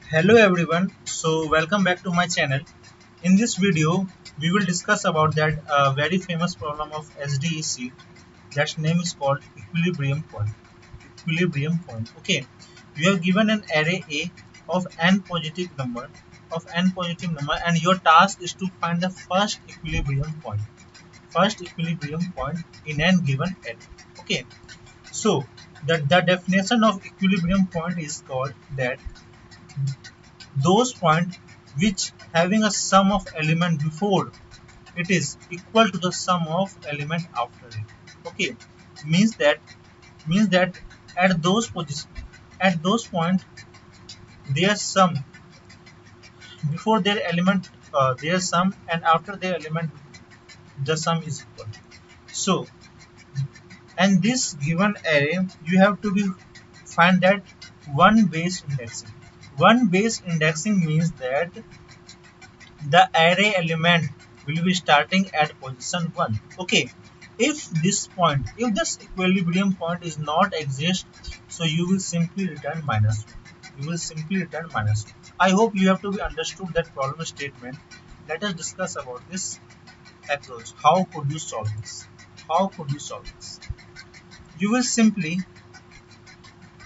Hello everyone, so welcome back to my channel. In this video we will discuss about that very famous problem of SDE. That name is called equilibrium point. Okay, you have given an array A of n positive number and your task is to find the first equilibrium point in n given array. Okay, so the definition of equilibrium point is called that those points which having a sum of element before it is equal to the sum of element after it. Okay, means that means that at those position at those points their sum before their element their sum and after their element the sum is equal. So and this given array you have to be find that one base indexing. One base indexing means that the array element will be starting at position 1. Okay, if this equilibrium point is not exist, so you will simply return -1. I hope you have to be understood that problem statement. Let us discuss about this approach. How could you solve this? You will simply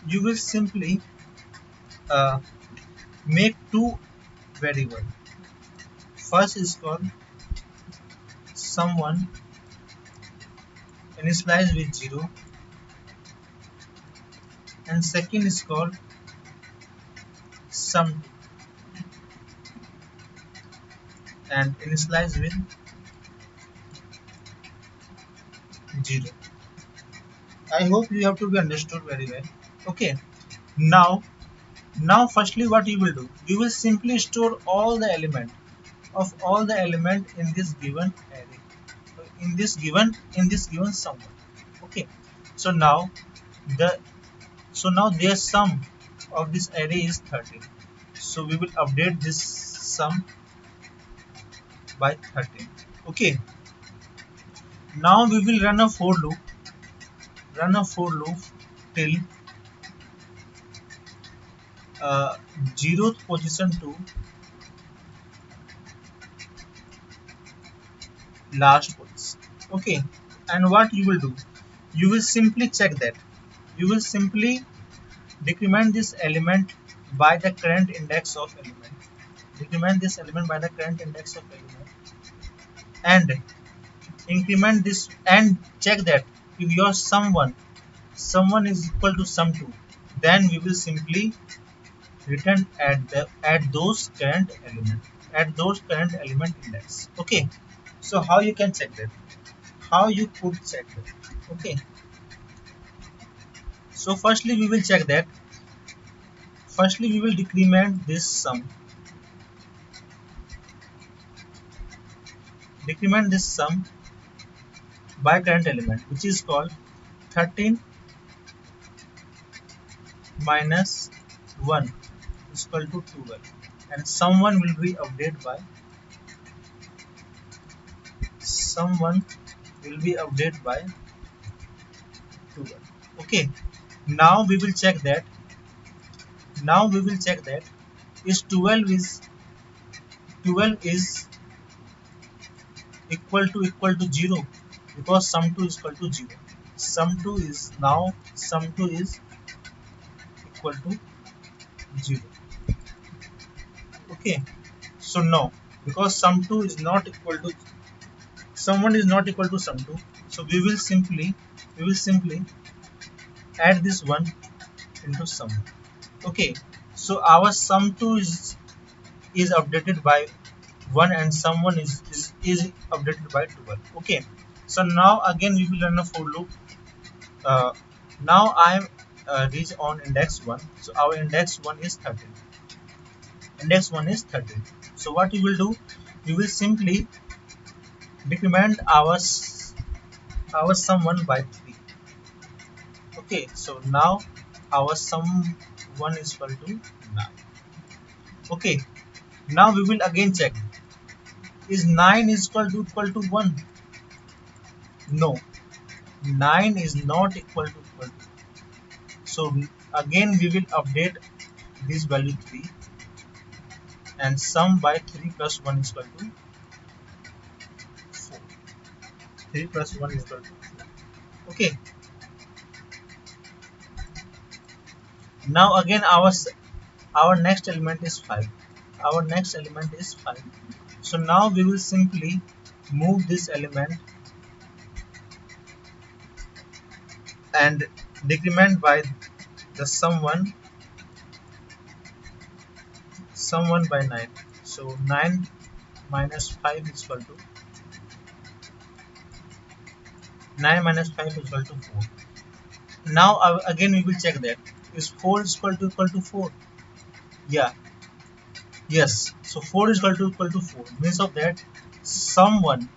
you will simply uh, make two variable. First is called someone initialized with 0 and second is called sum and initialized with 0. I hope you have to be understood very well. Okay, now firstly what you will do, you will simply store all the element in this given array, in this given someone. Okay, so now the their sum of this array is 13, so we will update this sum by 13. Okay, now we will run a for loop till 0th position to last position. Okay, and what you will do, you will simply check that you will simply decrement this element by the current index of element and increment this and check that if your someone is equal to sum 2, then we will simply return at those current element index. Okay, so how you can check that, how you could check that. Okay, so firstly we will decrement this sum by current element, which is called 13 minus 1 is equal to 12, and someone will be updated by 12. Okay, now we will check that is 12 is equal to 0, because sum 2 is equal to 0. Sum 2 is equal to 0. Okay, so no, because sum 2 is not equal to someone is not equal to sum 2, so we will simply add this one into sum. Okay, so our sum 2 is updated by 1 and sum 1 is updated by 12. Okay, so now again we will run a for loop. Now I am reached on index 1, so our index 1 is 13. So what you will do, you will simply decrement our sum 1 by 3. Okay, so now our sum 1 is equal to 9. Okay, now we will again check, is 9 is equal to 1? No, 9 is not equal to. So again we will update this value 3 and sum by 3 plus 1 is equal to 4. 3 plus 1 is equal to 4. Okay. Now again our next element is 5. Our next element is 5. So now we will simply move this element and decrement by the sum 1 by 9. So 9 minus 5 is equal to 9 minus 5 is equal to 4. Now again we will check that is 4 is equal to 4. Yeah, yes. So 4 is equal to 4 means of that sum 1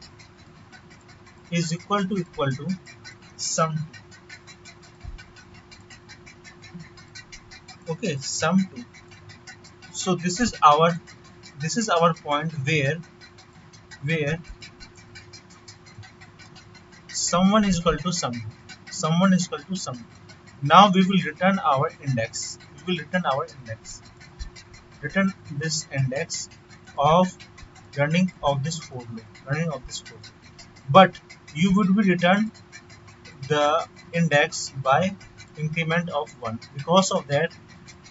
is equal to sum 2. Okay, sum 2. So this is our point where sum 1 is equal to sum 2. Sum 1 is equal to sum 2. Now we will return our index. We will return our index. Return this index of running of this for loop. Running of this for loop. But you would be return the index by increment of 1. Because of that,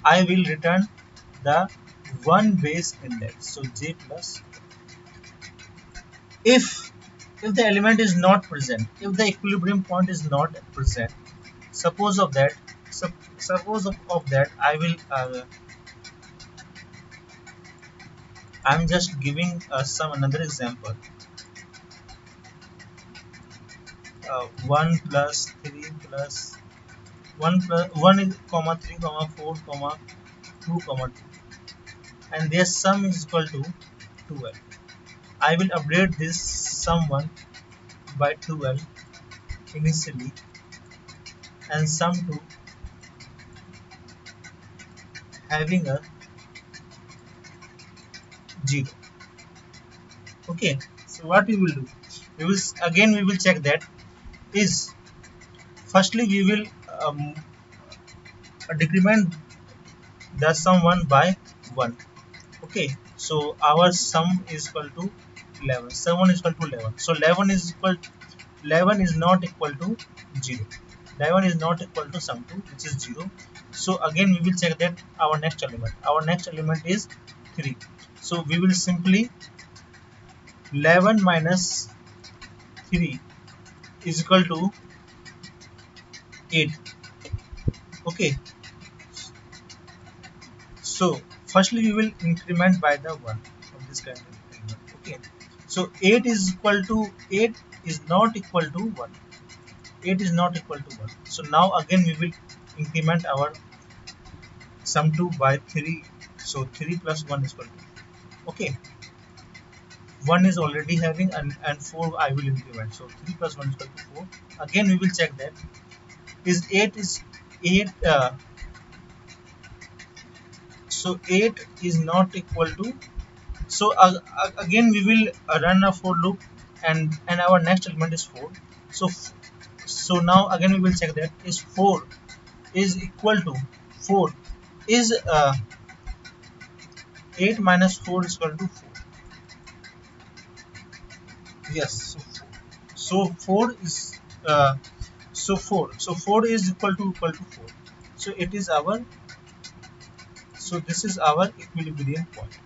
I will return the 1 base index. So j plus if the element is not present, if the equilibrium point is not present, suppose of that I will I'm just giving some another example. 1 plus 3 plus 1 is comma 3 comma 4 comma 2 comma 2, and their sum is equal to 12. I will update this sum 1 by 12 initially and sum 2 having a 0. Okay, so what we will do, we will check that is firstly we will decrement the sum 1 by 1. Okay, so our sum is equal to 11. Sum 1 is equal to 11. So 11 is not equal to 0. 11 is not equal to sum 2, which is 0. So again we will check that our next element is 3. So we will simply 11 minus 3 is equal to 8. Okay, so firstly we will increment by the 1 of this kind of element. Okay, so 8 is not equal to 1. 8 is not equal to 1. So now again we will increment our sum 2 by 3. So 3 plus 1 is equal to, okay, 1 is already having and 4 I will increment. So 3 plus 1 is equal to 4. Again we will check that is 8 so 8 is not equal to, so again we will run a for loop and our next element is 4. So so now again we will check that is 4 is equal to 4 is 8 minus 4 is equal to 4. Yes, so 4 is so 4 is equal to 4. So it is our, so this is our equilibrium point.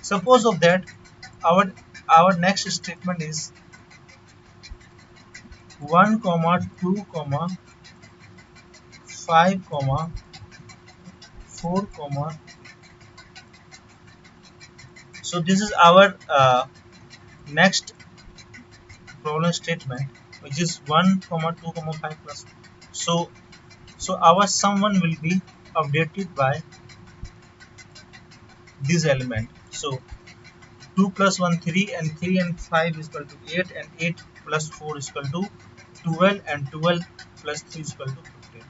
Suppose of that our next statement is 1 comma 2 comma 5 comma 4 comma, so this is our next problem statement, which is 1 comma 2 comma 5 plus. So our sum 1 will be updated by this element. So 2 plus 1 3 and 3 and 5 is equal to 8 and 8 plus 4 is equal to 12 and 12 plus 3 is equal to 15.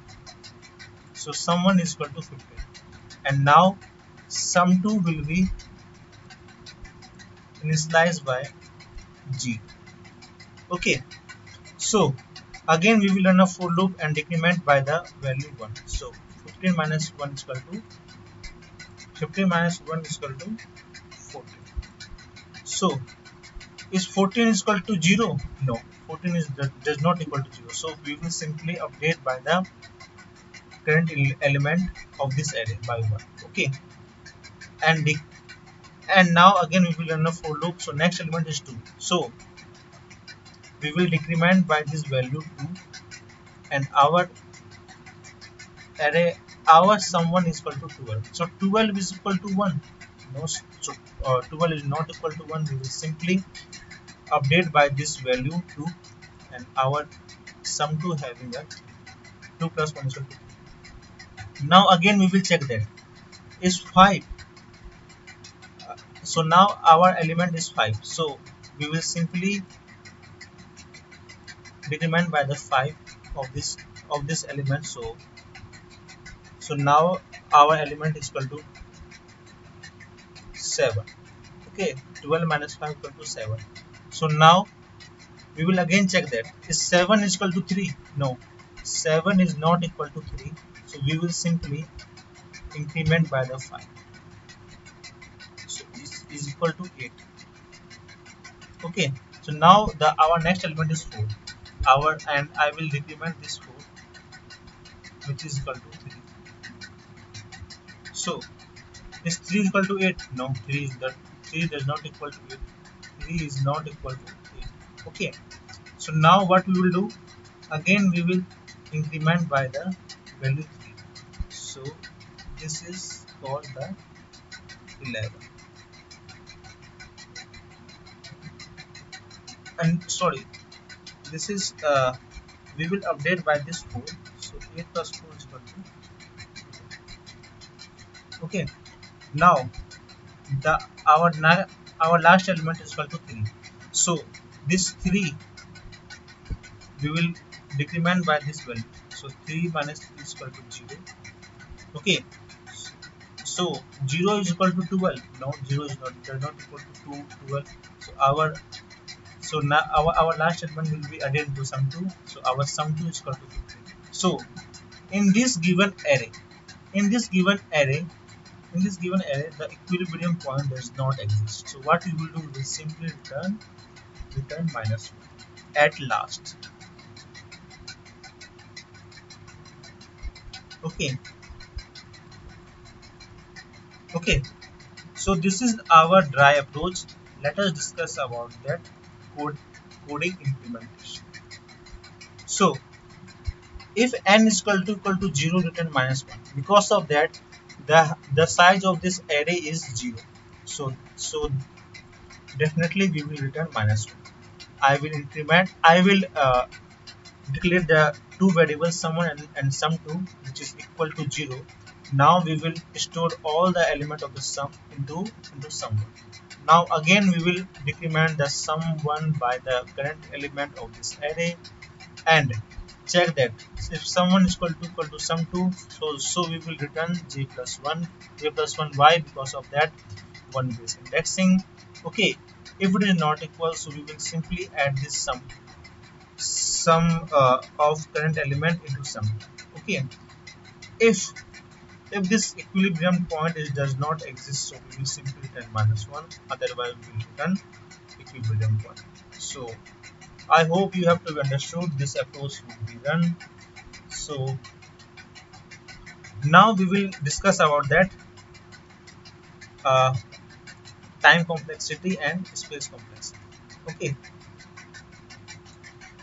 So sum 1 is equal to 15, and now sum 2 will be initialized by G. Okay, so again we will run a for loop and decrement by the value 1. So 15 minus 1 is equal to 15 minus 1 is equal to 14. So is 14 is equal to 0? No, 14 is does not equal to 0. So we will simply update by the current element of this array by 1. Okay, and now again we will run a for loop. So next element is 2. So we will decrement by this value 2, and our array, our someone is equal to 12. So 12 is equal to 1. No, so 12 is not equal to 1. We will simply update by this value 2, and our sum 2 having a 2 plus 1 is equal to 3. Now again we will check that is 5. So now our element is 5. So we will simply decrement by the 5 of this element. So now our element is equal to 7. Okay, 12 minus 5 equal to 7. So now we will again check that is 7 is equal to 3. No, 7 is not equal to 3. So we will simply increment by the 5. So this is equal to 8. Okay, so now our next element is 4. And I will decrement this 4, which is equal to 3. So is 3 is equal to 8? No, 3 does not equal to 8. 3 is not equal to 8. Okay, so now what we will do, again we will increment by the value 3. So this is called the 11. And sorry, this is we will update by this 4. So 8 plus 4 is equal to, okay, now the our last element is equal to 3. So this 3 we will decrement by this value. So 3 minus 3 is equal to 0. Okay, so 0 is equal to 12. No, 0 is not equal to 12. So now our last element will be added to sum 2. So our sum 2 is equal to 15. So in this given array, in this given array, the equilibrium point does not exist. So what we will do, we will simply return minus 1 at last. Okay, so this is our dry approach. Let us discuss about that coding implementation. So if n is equal to 0, return minus 1. Because of that, the size of this array is 0. So definitely we will return minus 1. I will declare the two variables sum1 and sum2, which is equal to 0. Now we will store all the element of the sum into sum1. Now again we will decrement the sum1 by the current element of this array, and check that if sum1 is equal to sum2, so we will return j plus 1. Why? Because of that one base indexing. Okay, if it is not equal, so we will simply add this sum of current element into sum. Okay, if this equilibrium point does not exist, so we will simply return minus 1. Otherwise we will return equilibrium point. So I hope you have to understood this approach will be run. So now we will discuss about that time complexity and space complexity. Okay,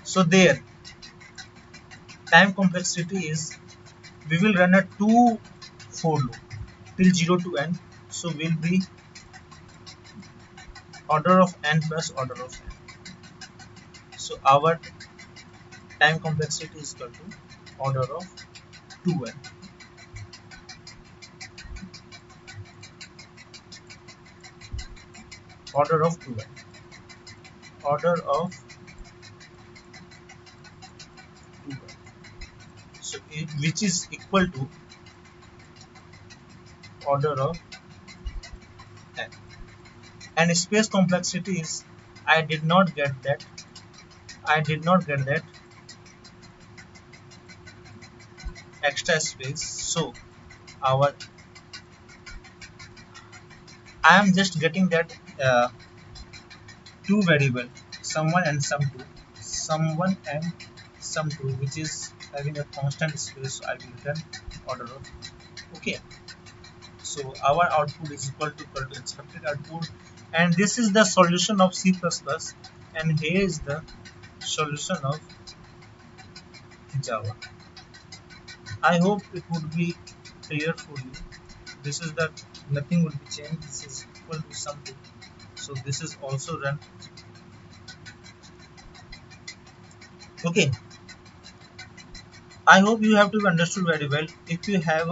so there time complexity is, we will run a 2 for loop till 0 to n. So will be order of n plus order of n. So our time complexity is equal to order of 2n. Order of 2n. Order of 2n. So which is equal to order of n. And space complexity is, I did not get that extra space. So our I am just getting that two variable, someone and someone and some two, which is having a constant space. So I will return order of. Okay, so our output is equal to expected output, and this is the solution of C++, and here is the solution of Java. I hope it would be clear for you. This is the nothing will be changed. This is equal to something. So this is also run. Okay. I hope you have to be understood very well. If you have,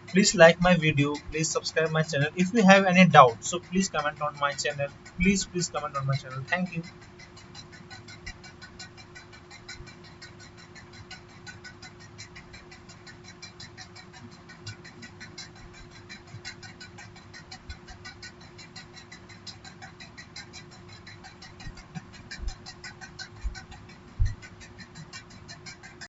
please like my video. Please subscribe my channel. If you have any doubt, so please comment on my channel. Please comment on my channel. Thank you.